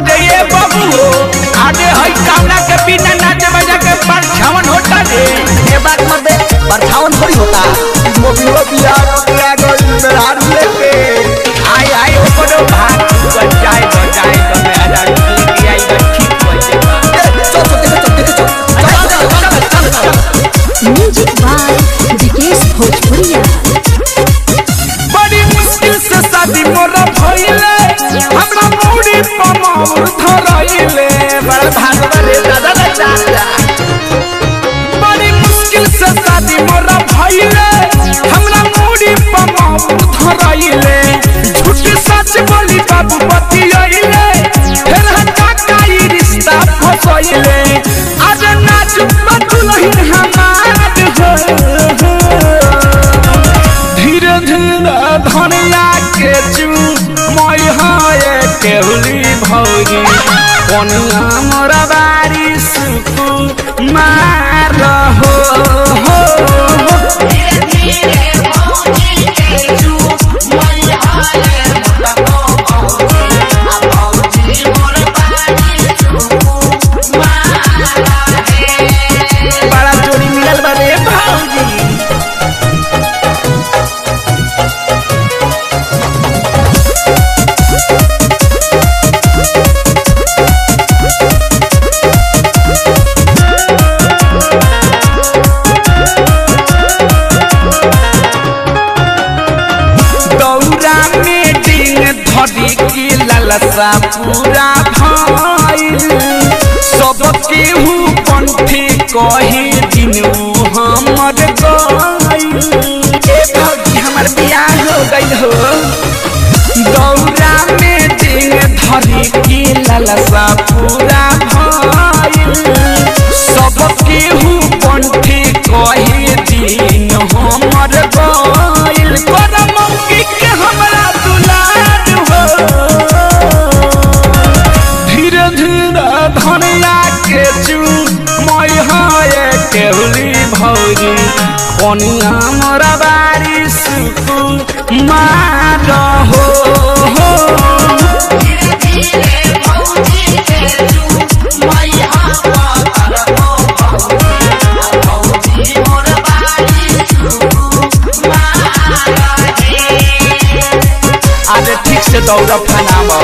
जाइए बाबू आगे हई कामना के बिना नाचे बजा के परछावन होता रे। ये बात मत दे परछावन थोड़ी होता। मोबिलो बिया गया गई मेहरारू लेके आई आई ओपनो भाग बजाए बजाए तो मैं आजा की आई ठीक चल म्यूजिक बाय विकेश भोजपुरिया। बड़ी मुश्किल से शादी मोरा भइले हमरा मूड़ी पमौर धरइले बड़ भागवा रे दादा चाचा। बड़ी मुश्किल से शादी मोरा भइले हमरा मूड़ी पमौर धरइले झूठ सच बोली बाबू बतियइले फिर हटा काई रिश्ता फसइले आज नाच बतुलहिन हमार हो धीरे धीरे धनिया के चू मई हाय केहुली भौजी कनिया मोरा बारी सुकु मार हो धीरे धीरे भौजी के चू मई हाय भौजी मोरा बारी सुकु मार बड़ा जोड़ी मिलल बा रे भौजी। धरी की ललसा पूरा भइल सब केहू पंथी कही दिनू हमर गइल ए भौजी हमर बियाह हो गइल हो। दौरा में दिन धरी की ललसा पूरा भइल सब केहू पंथी कही दिन हमर गइल करम की के हमरा दुलार हो धीरे धीरे धनिया के चू मई हाय केहुली भौजी कनिया मोरा बारी सुकु मार हो धीरे धीरे भौजी के चू मई हाय भौजी मोरा बारी सुकु मार आज ठीक से दौड़ फनामा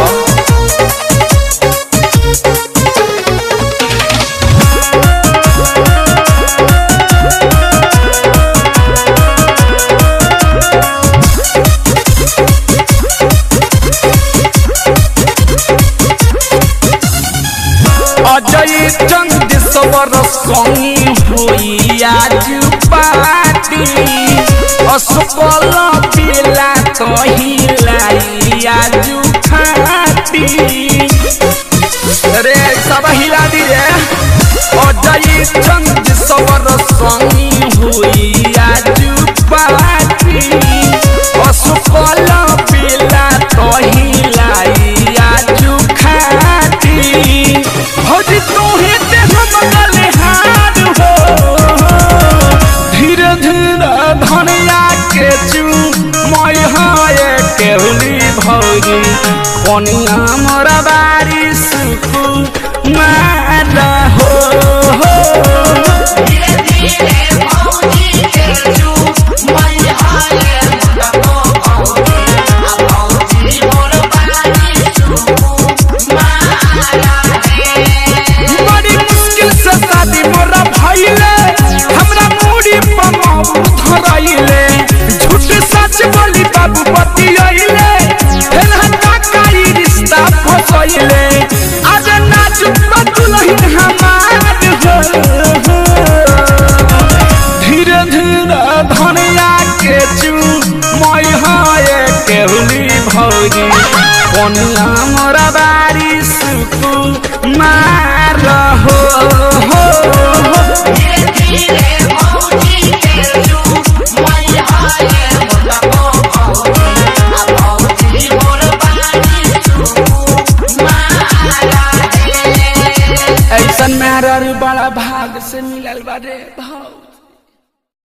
अजय चंद सवर संगी हुई आज पार्टी असफल पिला कही लाई आज खाती रे सब हिला दी रे। अजय चंद सवर संगी हुई आज पार्टी असफल पिला कही लाई आज खाती भौजी तोहे ते हम गले हार हो धीरे धीरे धनिया के चू मई हाय केहुली भौजी कनिया मोरा बारी सुकु मार हो धीरे धीरे भौजी के चू मई हाय भौजी मोरा बारी सुकु मार बड़ी मुश्किल से शादी मोरा भइले हमरा मूड़ी पमौर धरइले झूठ सच बोली बाबू बतियइले फिर हटा काई रिश्ता फसइले आज नाच बतुलहिन हमार हो धीरे धीरे धनिया के चू मई हाय केहुली भौजी कनिया मोरा बारी सुकु मार हो धीरे धीरे भौजी के चू मई हाय भौजी मोरा बारी सुकु मार ऐसन मेहरारू बड़ा भाग से मिलल बा रे।